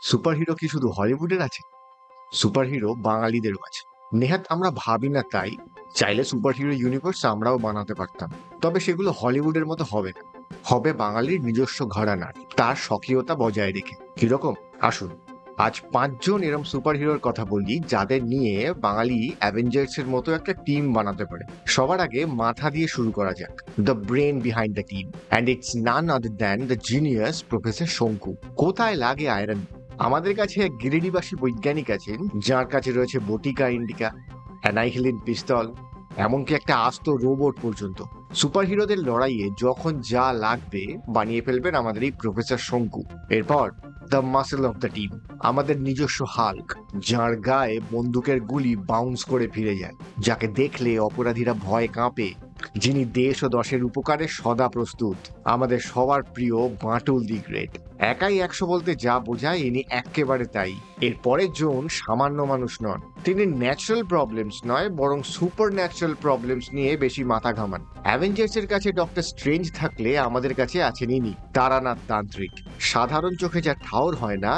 Superhero কি শুধু হলিউডের আছে? সুপারহিরো বাঙালিদেরও আছে। নেহাত আমরা ভাবি না তাই। চাইলে সুপারহিরো ইউনিভার্স আমরাও বানাতে পারতাম, তবে সেগুলো হলিউডের মতো হবে না। হবে বাঙালির নিজস্ব ঘরানার, তার স্বকীয়তা বজায় রেখে। কিরকম? আসুন আজ 5জন এরম সুপারহিরোর কথা বলি যাদের নিয়ে বাঙালি অ্যাভেঞ্জার্স এর মতো একটা টিম বানাতে পারে। সবার আগে মাথা দিয়ে শুরু করা যাক। The brain behind the team, and it's none other than the genius professor শঙ্কু। কোথায় লাগে আয়রন? আমাদের কাছে এক গিরিডিবাসী বৈজ্ঞানিক আছেন যার কাছে রয়েছে বটিকা ইন্ডিকা, অ্যানাইহিলিন পিস্তল, এমনকি একটা আস্ত রোবট পর্যন্ত। সুপারহিরোদের লড়াইয়ে যখন যা লাগবে বানিয়ে ফেলবেন আমাদের এই প্রফেসর শঙ্কু। এরপর the muscle of the team, আমাদের নিজস্ব হাল্ক, যার গায়ে বন্দুকের গুলি বাউন্স করে ফিরে যায়, যাকে দেখলে অপরাধীরা ভয় কাঁপে, যিনি দেশ ও দশের উপকারে সদা প্রস্তুত। আমাদের সবার প্রিয় বাঁটুল দি গ্রেট। একাই 100 বলতে যা বোঝায় ইনি একেবারে তাই। এর পরের জন সামান্য মানুষ নন, তিনি ন্যাচারাল প্রবলেমস নয় বরং সুপার ন্যাচারাল প্রবলেমস নিয়ে বেশি মাথা ঘামান। অ্যাভেঞ্জার্স এর কাছে ডক্টর স্ট্রেঞ্জ থাকলে আমাদের কাছে আছেন ইনি, তারানাথ তান্ত্রিক। সাধারণ চোখে যা ঠাউর হয় না,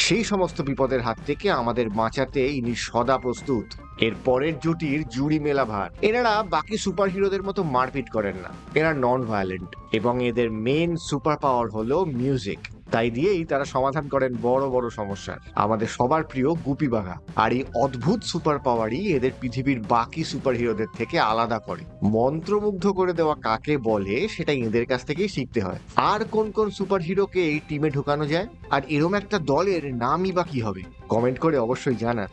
সেই সমস্ত বিপদের হাত থেকে আমাদের বাঁচাতে ইনি সদা প্রস্তুত। এর পরের জুটির জুড়ি মেলা ভার। এনারা বাকি সুপারহিরোদের মতো মারপিট করেন না, এরা নন ভায়োলেন্ট, এবং এদের মেন সুপার পাওয়ার হলো মিউজিক। তাই দিয়েই তারা সমাধান করেন বড় বড় সমস্যার। আমাদের সবার প্রিয় গুপি বাঘা। আর এই অদ্ভুত সুপার পাওয়ারই এদের পৃথিবীর বাকি সুপারহিরোদের থেকে আলাদা করে। মন্ত্রমুগ্ধ করে দেওয়া কাকে বলে সেটা এদের কাছ থেকেই শিখতে হয়। আর কোন কোন সুপারহিরোকে এই টিমে ঢুকানো যায়, আর এরম একটা দলের নামই বা কি হবে? কমেন্ট করে অবশ্যই জানান।